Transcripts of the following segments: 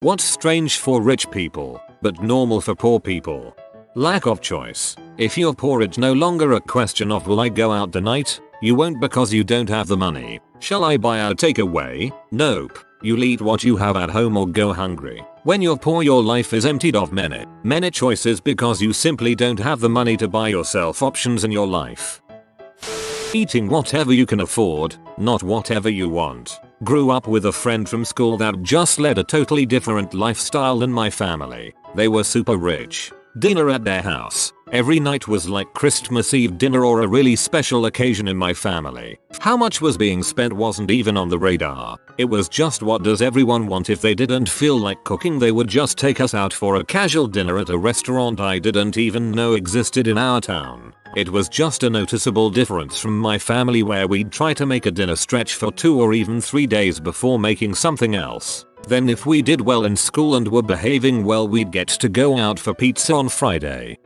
What's strange for rich people, but normal for poor people? Lack of choice. If you're poor, it's no longer a question of will I go out tonight? You won't because you don't have the money. Shall I buy a takeaway? Nope. You'll eat what you have at home or go hungry. When you're poor, your life is emptied of many choices because you simply don't have the money to buy yourself options in your life. Eating whatever you can afford, not whatever you want. Grew up with a friend from school that just led a totally different lifestyle than my family. They were super rich. Dinner at their house every night was like Christmas Eve dinner or a really special occasion in my family. How much was being spent wasn't even on the radar. It was just, what does everyone want? If they didn't feel like cooking, they would just take us out for a casual dinner at a restaurant I didn't even know existed in our town. It was just a noticeable difference from my family, where we'd try to make a dinner stretch for 2 or even 3 days before making something else. Then if we did well in school and were behaving well, we'd get to go out for pizza on Friday.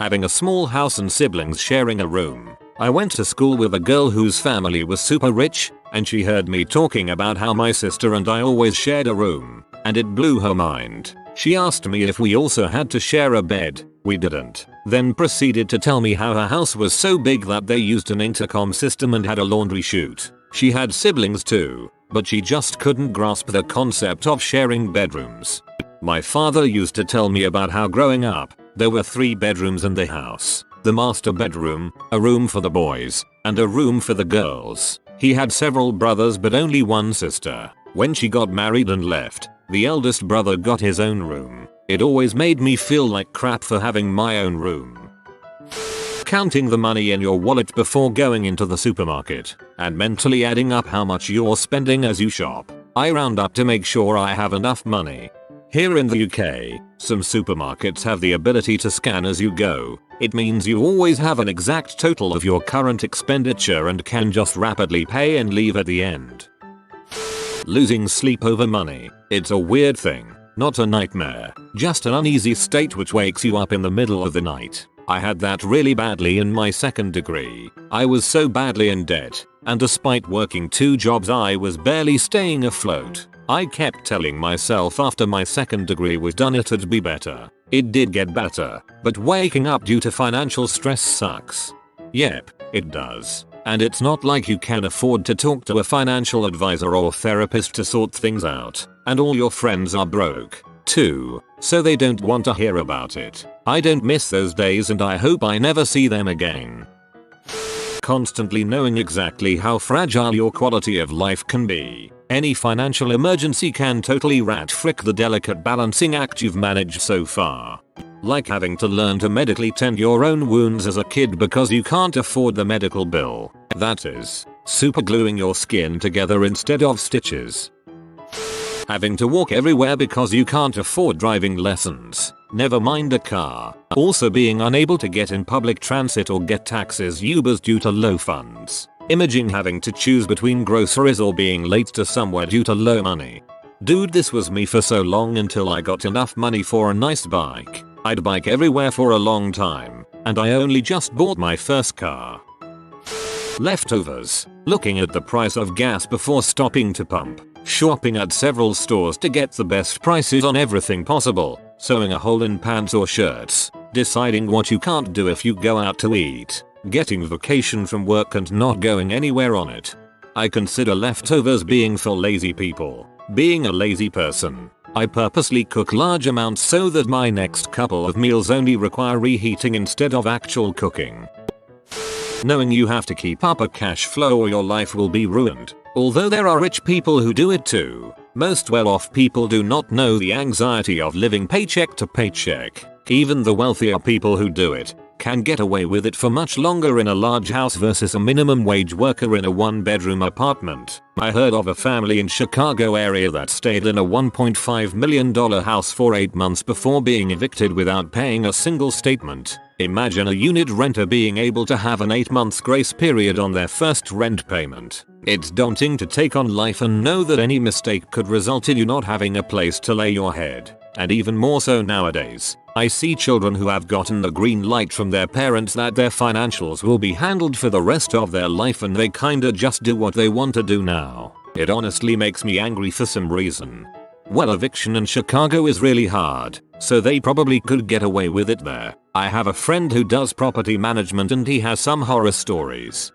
Having a small house and siblings sharing a room. I went to school with a girl whose family was super rich, and she heard me talking about how my sister and I always shared a room, and it blew her mind. She asked me if we also had to share a bed. We didn't. Then proceeded to tell me how her house was so big that they used an intercom system and had a laundry chute. She had siblings too, but she just couldn't grasp the concept of sharing bedrooms. My father used to tell me about how growing up, there were 3 bedrooms in the house. The master bedroom, a room for the boys, and a room for the girls. He had several brothers but only one sister. When she got married and left, the eldest brother got his own room. It always made me feel like crap for having my own room. Counting the money in your wallet before going into the supermarket, and mentally adding up how much you're spending as you shop. I round up to make sure I have enough money. Here in the UK, some supermarkets have the ability to scan as you go. It means you always have an exact total of your current expenditure and can just rapidly pay and leave at the end. Losing sleep over money. It's a weird thing, not a nightmare, just an uneasy state which wakes you up in the middle of the night. I had that really badly in my second degree. I was so badly in debt, and despite working 2 jobs I was barely staying afloat. I kept telling myself after my second degree was done it'd be better. It did get better, but waking up due to financial stress sucks. Yep, it does. And it's not like you can afford to talk to a financial advisor or therapist to sort things out. And all your friends are broke, too, so they don't want to hear about it. I don't miss those days and I hope I never see them again. Constantly knowing exactly how fragile your quality of life can be. Any financial emergency can totally rat-frick the delicate balancing act you've managed so far. Like having to learn to medically tend your own wounds as a kid because you can't afford the medical bill. That is, supergluing your skin together instead of stitches. Having to walk everywhere because you can't afford driving lessons, never mind a car. Also being unable to get in public transit or get taxis Ubers due to low funds. Imaging having to choose between groceries or being late to somewhere due to low money. Dude, this was me for so long until I got enough money for a nice bike. I'd bike everywhere for a long time, and I only just bought my first car. Leftovers. Looking at the price of gas before stopping to pump. Shopping at several stores to get the best prices on everything possible. Sewing a hole in pants or shirts. Deciding what you can't do if you go out to eat. Getting vacation from work and not going anywhere on it. I consider leftovers being for lazy people. Being a lazy person, I purposely cook large amounts so that my next couple of meals only require reheating instead of actual cooking. Knowing you have to keep up a cash flow or your life will be ruined. Although there are rich people who do it too, most well-off people do not know the anxiety of living paycheck to paycheck. Even the wealthier people who do it can get away with it for much longer in a large house versus a minimum wage worker in a 1-bedroom apartment. I heard of a family in Chicago area that stayed in a $1.5 million house for 8 months before being evicted without paying a single statement. Imagine a unit renter being able to have an 8-month grace period on their first rent payment. It's daunting to take on life and know that any mistake could result in you not having a place to lay your head. And even more so nowadays, I see children who have gotten the green light from their parents that their financials will be handled for the rest of their life and they kinda just do what they want to do now. It honestly makes me angry for some reason. Well, eviction in Chicago is really hard, so they probably could get away with it there. I have a friend who does property management and he has some horror stories.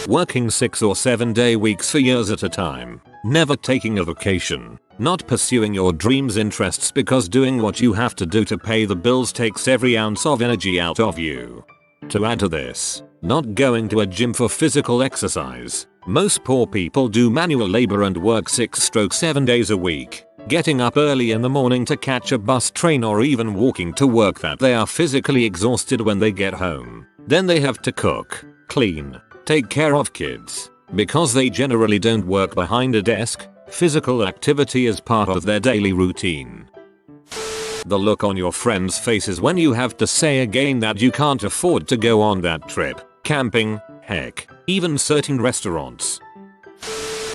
Working 6 or 7 day weeks for years at a time. Never taking a vacation. Not pursuing your dreams interests because doing what you have to do to pay the bills takes every ounce of energy out of you. To add to this, not going to a gym for physical exercise. Most poor people do manual labor and work 6-7 days a week. Getting up early in the morning to catch a bus, train or even walking to work that they are physically exhausted when they get home. Then they have to cook, clean, take care of kids. Because they generally don't work behind a desk, physical activity is part of their daily routine. The look on your friends' faces when you have to say again that you can't afford to go on that trip, camping, heck, even certain restaurants.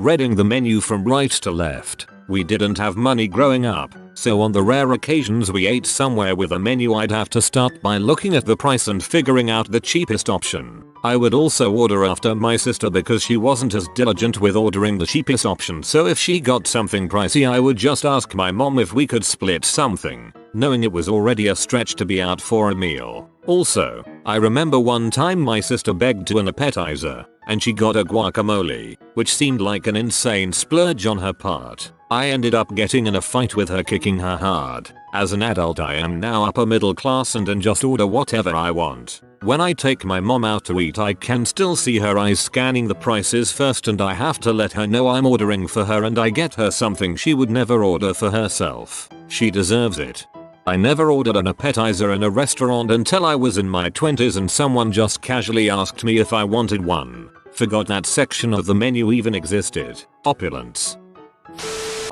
Reading the menu from right to left. We didn't have money growing up, so on the rare occasions we ate somewhere with a menu I'd have to start by looking at the price and figuring out the cheapest option. I would also order after my sister because she wasn't as diligent with ordering the cheapest option, so if she got something pricey I would just ask my mom if we could split something, knowing it was already a stretch to be out for a meal. Also, I remember one time my sister begged to an appetizer, and she got a guacamole, which seemed like an insane splurge on her part. I ended up getting in a fight with her, kicking her hard. As an adult I am now upper middle class and can just order whatever I want. When I take my mom out to eat I can still see her eyes scanning the prices first, and I have to let her know I'm ordering for her and I get her something she would never order for herself. She deserves it. I never ordered an appetizer in a restaurant until I was in my 20s and someone just casually asked me if I wanted one. Forgot that section of the menu even existed. Opulence.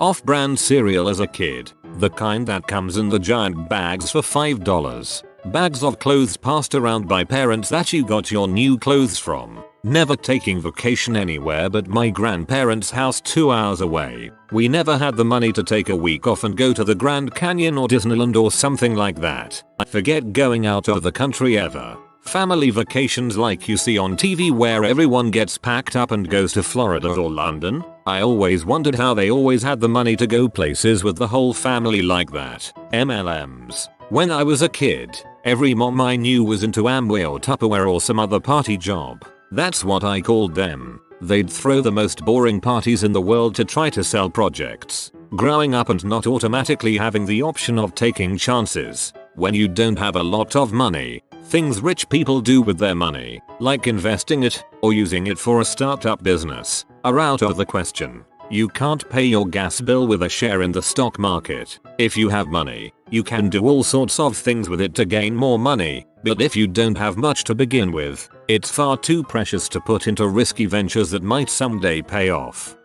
Off-brand cereal as a kid. The kind that comes in the giant bags for $5. Bags of clothes passed around by parents that you got your new clothes from. Never taking vacation anywhere but my grandparents' house 2 hours away. We never had the money to take a week off and go to the Grand Canyon or Disneyland or something like that. Forget going out of the country ever. Family vacations like you see on TV where everyone gets packed up and goes to Florida or London. I always wondered how they always had the money to go places with the whole family like that. MLMs. When I was a kid, every mom I knew was into Amway or Tupperware or some other party job. That's what I called them. They'd throw the most boring parties in the world to try to sell projects. Growing up and not automatically having the option of taking chances. When you don't have a lot of money, things rich people do with their money, like investing it or using it for a startup business, are out of the question. You can't pay your gas bill with a share in the stock market. If you have money, you can do all sorts of things with it to gain more money, but if you don't have much to begin with, it's far too precious to put into risky ventures that might someday pay off.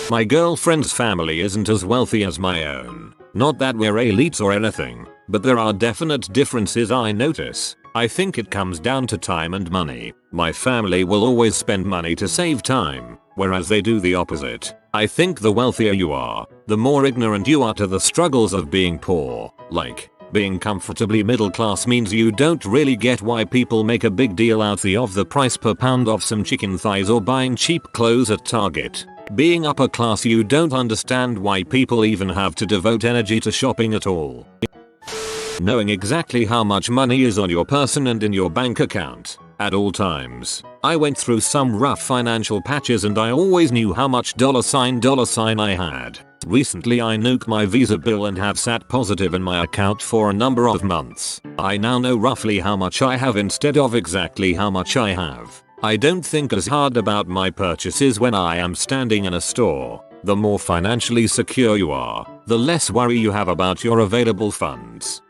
My girlfriend's family isn't as wealthy as my own. Not that we're elites or anything, but there are definite differences I notice. I think it comes down to time and money. My family will always spend money to save time, whereas they do the opposite. I think the wealthier you are, the more ignorant you are to the struggles of being poor. Like, being comfortably middle class means you don't really get why people make a big deal out of the price per pound of some chicken thighs or buying cheap clothes at Target. Being upper class, you don't understand why people even have to devote energy to shopping at all. Knowing exactly how much money is on your person and in your bank account at all times. I went through some rough financial patches and I always knew how much $sign I had. Recently I nuked my Visa bill and have sat positive in my account for a number of months. I now know roughly how much I have instead of exactly how much I have. I don't think as hard about my purchases when I am standing in a store. The more financially secure you are, the less worry you have about your available funds.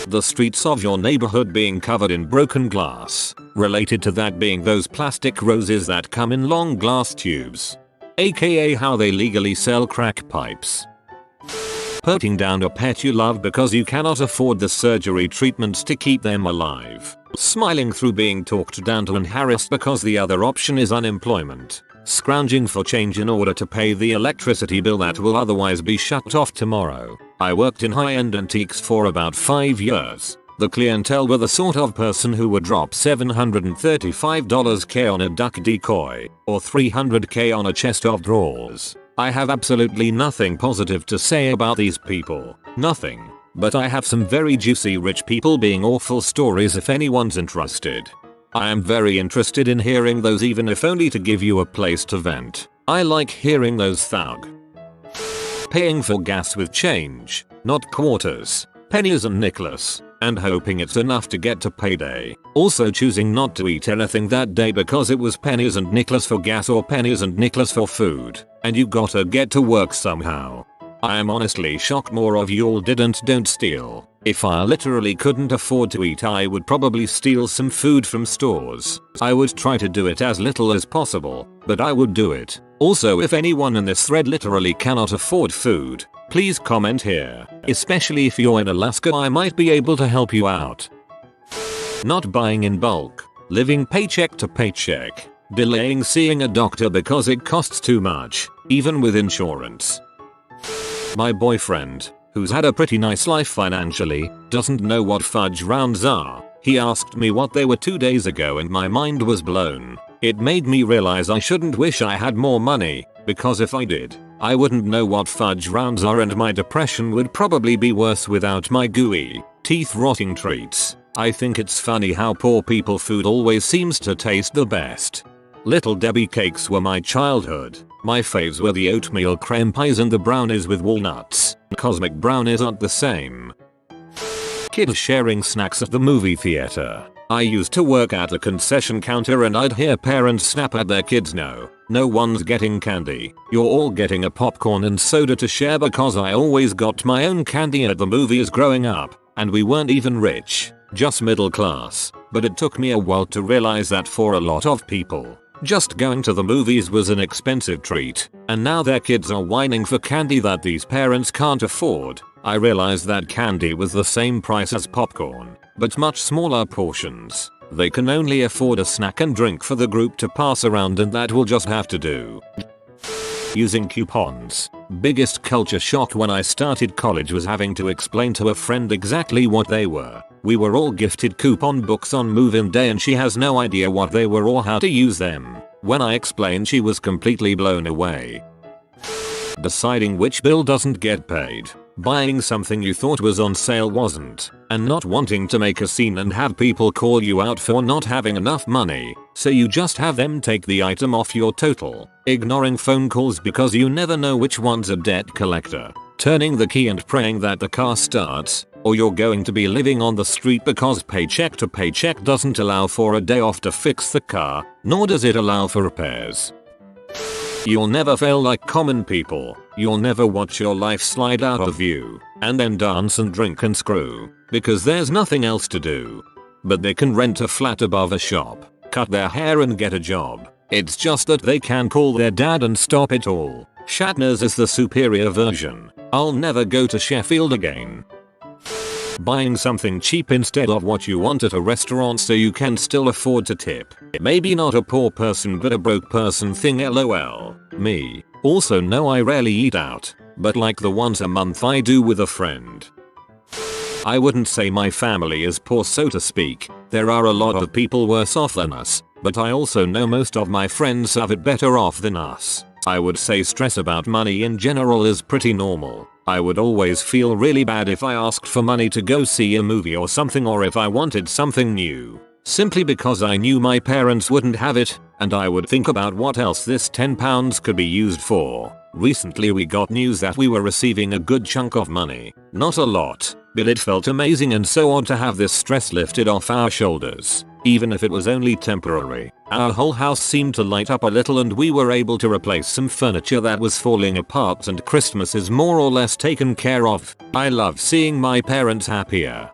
The streets of your neighborhood being covered in broken glass. Related to that being those plastic roses that come in long glass tubes. AKA how they legally sell crack pipes. Putting down a pet you love because you cannot afford the surgery treatments to keep them alive. Smiling through being talked down to and harassed because the other option is unemployment. Scrounging for change in order to pay the electricity bill that will otherwise be shut off tomorrow. I worked in high-end antiques for about 5 years. The clientele were the sort of person who would drop $735K on a duck decoy, or $300K on a chest of drawers. I have absolutely nothing positive to say about these people. Nothing. But I have some very juicy rich people being awful stories if anyone's interested. I am very interested in hearing those, even if only to give you a place to vent. I like hearing those thug. Paying for gas with change, not quarters, pennies and nickels, and hoping it's enough to get to payday. Also choosing not to eat anything that day because it was pennies and nickels for gas or pennies and nickels for food, and you gotta get to work somehow. I am honestly shocked more of y'all don't steal. If I literally couldn't afford to eat, I would probably steal some food from stores. I would try to do it as little as possible, but I would do it. Also, if anyone in this thread literally cannot afford food, please comment here. Especially if you're in Alaska, I might be able to help you out. Not buying in bulk, living paycheck to paycheck, delaying seeing a doctor because it costs too much, even with insurance. My boyfriend, who's had a pretty nice life financially, doesn't know what fudge rounds are. He asked me what they were 2 days ago and my mind was blown. It made me realize I shouldn't wish I had more money, because if I did, I wouldn't know what fudge rounds are and my depression would probably be worse without my gooey, teeth-rotting treats. I think it's funny how poor people food always seems to taste the best. Little Debbie cakes were my childhood. My faves were the oatmeal creme pies and the brownies with walnuts. Cosmic brownies aren't the same. Kids sharing snacks at the movie theater. I used to work at a concession counter and I'd hear parents snap at their kids, no one's getting candy. You're all getting a popcorn and soda to share, because I always got my own candy at the movies growing up, and we weren't even rich, just middle class. But it took me a while to realize that for a lot of people, just going to the movies was an expensive treat, and now their kids are whining for candy that these parents can't afford. I realized that candy was the same price as popcorn, but much smaller portions. They can only afford a snack and drink for the group to pass around, and that will just have to do. Using coupons. Biggest culture shock when I started college was having to explain to a friend exactly what they were. We were all gifted coupon books on move-in day and she has no idea what they were or how to use them. When I explained, she was completely blown away. Deciding which bill doesn't get paid. Buying something you thought was on sale wasn't, and not wanting to make a scene and have people call you out for not having enough money, so you just have them take the item off your total. Ignoring phone calls because you never know which one's a debt collector. Turning the key and praying that the car starts, or you're going to be living on the street because paycheck to paycheck doesn't allow for a day off to fix the car, nor does it allow for repairs. You'll never fail like common people. You'll never watch your life slide out of view, and then dance and drink and screw, because there's nothing else to do. But they can rent a flat above a shop, cut their hair and get a job. It's just that they can call their dad and stop it all. Shatner's is the superior version. I'll never go to Sheffield again. Buying something cheap instead of what you want at a restaurant so you can still afford to tip. Maybe not a poor person but a broke person thing, lol. Me. Also no, I rarely eat out, but like the once a month I do with a friend. I wouldn't say my family is poor, so to speak. There are a lot of people worse off than us, but I also know most of my friends have it better off than us. I would say stress about money in general is pretty normal. I would always feel really bad if I asked for money to go see a movie or something, or if I wanted something new, simply because I knew my parents wouldn't have it, and I would think about what else this £10 could be used for. Recently we got news that we were receiving a good chunk of money. Not a lot, but it felt amazing and so odd to have this stress lifted off our shoulders. Even if it was only temporary. Our whole house seemed to light up a little and we were able to replace some furniture that was falling apart, and Christmas is more or less taken care of. I love seeing my parents happier.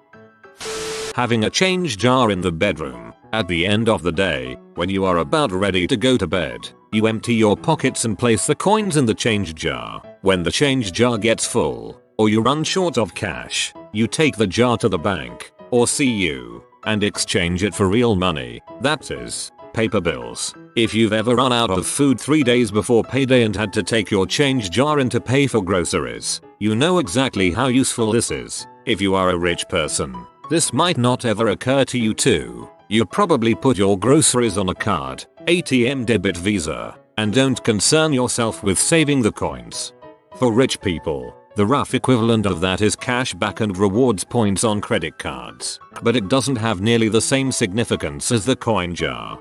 Having a change jar in the bedroom. At the end of the day, when you are about ready to go to bed, you empty your pockets and place the coins in the change jar. When the change jar gets full, or you run short of cash, you take the jar to the bank, or CU, and exchange it for real money, that is, paper bills. If you've ever run out of food 3 days before payday and had to take your change jar in to pay for groceries, you know exactly how useful this is. If you are a rich person, this might not ever occur to you too. You probably put your groceries on a card, ATM, debit, Visa, And don't concern yourself with saving the coins. For rich people, the rough equivalent of that is cashback and rewards points on credit cards, but it doesn't have nearly the same significance as the coin jar.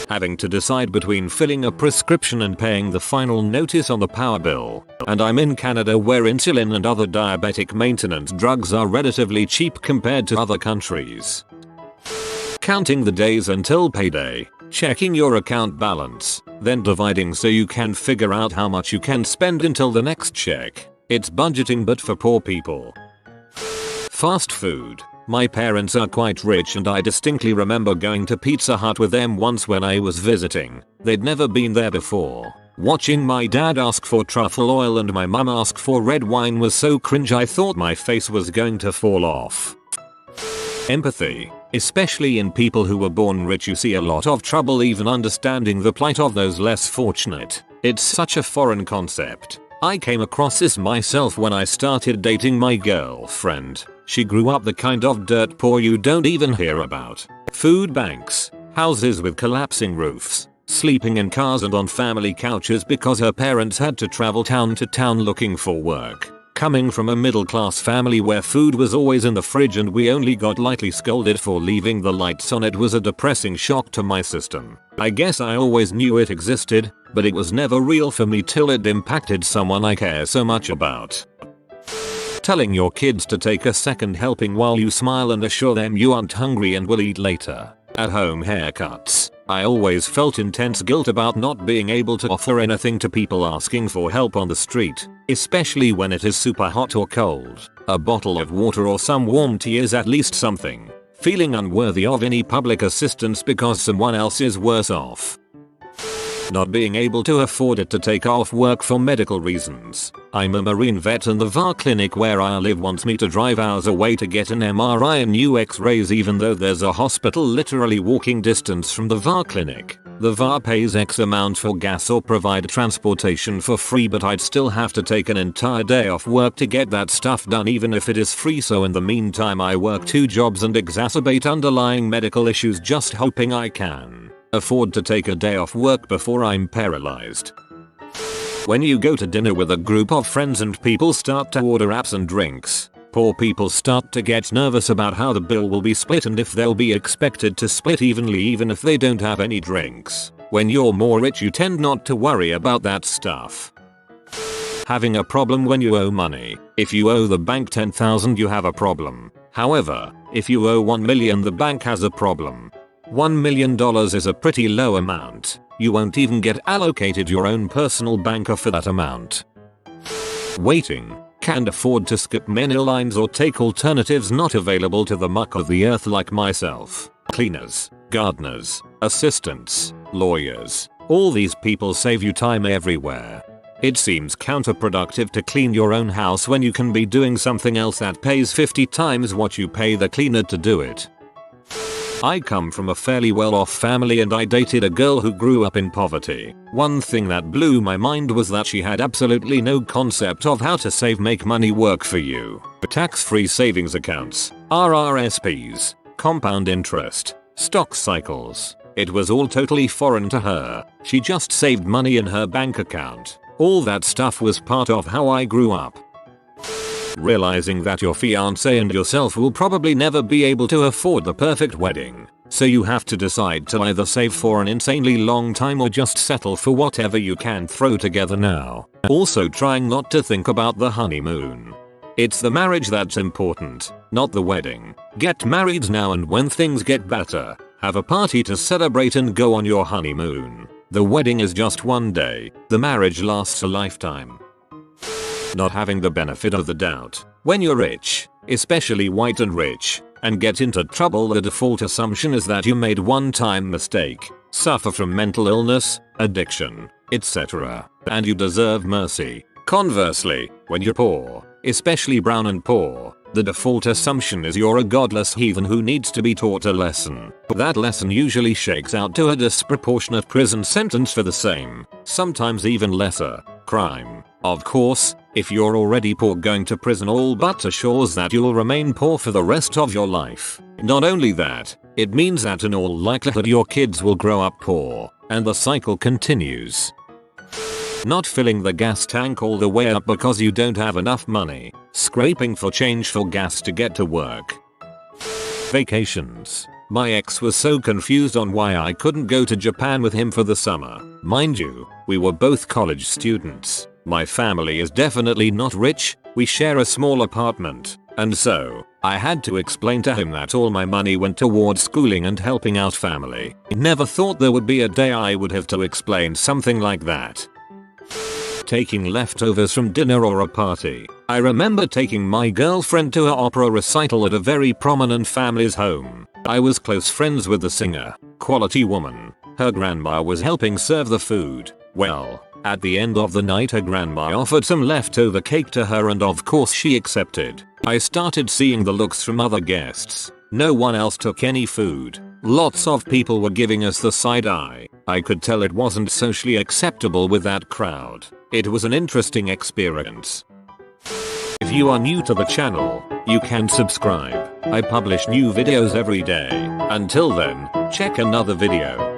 Having to decide between filling a prescription and paying the final notice on the power bill, and I'm in Canada where insulin and other diabetic maintenance drugs are relatively cheap compared to other countries. Counting the days until payday, checking your account balance, then dividing so you can figure out how much you can spend until the next check. It's budgeting but for poor people. Fast food. My parents are quite rich and I distinctly remember going to Pizza Hut with them once when I was visiting. They'd never been there before. Watching my dad ask for truffle oil and my mum ask for red wine was so cringe I thought my face was going to fall off. Empathy. Especially in people who were born rich, you see a lot of trouble even understanding the plight of those less fortunate. It's such a foreign concept. I came across this myself when I started dating my girlfriend. She grew up the kind of dirt poor you don't even hear about. Food banks, houses with collapsing roofs, sleeping in cars and on family couches because her parents had to travel town to town looking for work. Coming from a middle class family where food was always in the fridge and we only got lightly scolded for leaving the lights on, it was a depressing shock to my system. I guess I always knew it existed, but it was never real for me till it impacted someone I care so much about. Telling your kids to take a second helping while you smile and assure them you aren't hungry and will eat later. At-home haircuts. I always felt intense guilt about not being able to offer anything to people asking for help on the street, especially when it is super hot or cold. A bottle of water or some warm tea is at least something. Feeling unworthy of any public assistance because someone else is worse off. Not being able to afford it to take off work for medical reasons. I'm a Marine vet and the VA clinic where I live wants me to drive hours away to get an MRI and new x-rays even though there's a hospital literally walking distance from the VA clinic. The VA pays X amount for gas or provide transportation for free, but I'd still have to take an entire day off work to get that stuff done even if it is free, so in the meantime I work 2 jobs and exacerbate underlying medical issues just hoping I can afford to take a day off work before I'm paralyzed. When you go to dinner with a group of friends and people start to order apps and drinks, poor people start to get nervous about how the bill will be split and if they'll be expected to split evenly even if they don't have any drinks. When you're more rich you tend not to worry about that stuff. Having a problem when you owe money. If you owe the bank $10,000 you have a problem. However, if you owe $1 million the bank has a problem. $1 million is a pretty low amount. You won't even get allocated your own personal banker for that amount. Waiting. Can't afford to skip many lines or take alternatives not available to the muck of the earth like myself. Cleaners, gardeners, assistants, lawyers. All these people save you time everywhere. It seems counterproductive to clean your own house when you can be doing something else that pays 50 times what you pay the cleaner to do it. I come from a fairly well-off family and I dated a girl who grew up in poverty. One thing that blew my mind was that she had absolutely no concept of how to save, make money work for you. Tax-free savings accounts, RRSPs, compound interest, stock cycles. It was all totally foreign to her. She just saved money in her bank account. All that stuff was part of how I grew up. Realizing that your fiancé and yourself will probably never be able to afford the perfect wedding. So you have to decide to either save for an insanely long time or just settle for whatever you can throw together now. Also trying not to think about the honeymoon. It's the marriage that's important, not the wedding. Get married now and when things get better, have a party to celebrate and go on your honeymoon. The wedding is just one day, the marriage lasts a lifetime. Not having the benefit of the doubt. When you're rich, especially white and rich, and get into trouble, the default assumption is that you made one-time mistake, suffer from mental illness, addiction, etc., and you deserve mercy. Conversely, when you're poor, especially brown and poor, the default assumption is you're a godless heathen who needs to be taught a lesson. That lesson usually shakes out to a disproportionate prison sentence for the same, sometimes even lesser, crime. Of course, if you're already poor, going to prison all but assures that you'll remain poor for the rest of your life. Not only that, it means that in all likelihood your kids will grow up poor. and the cycle continues. Not filling the gas tank all the way up because you don't have enough money. Scraping for change for gas to get to work. Vacations. My ex was so confused on why I couldn't go to Japan with him for the summer. Mind you, we were both college students. My family is definitely not rich, we share a small apartment, and so, I had to explain to him that all my money went towards schooling and helping out family. Never thought there would be a day I would have to explain something like that. Taking leftovers from dinner or a party. I remember taking my girlfriend to an opera recital at a very prominent family's home. I was close friends with the singer, quality woman. Her grandma was helping serve the food. Well, at the end of the night her grandma offered some leftover cake to her and of course she accepted. I started seeing the looks from other guests. No one else took any food. Lots of people were giving us the side eye. I could tell it wasn't socially acceptable with that crowd. It was an interesting experience. If you are new to the channel, you can subscribe. I publish new videos every day. Until then, check another video.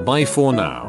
Bye for now.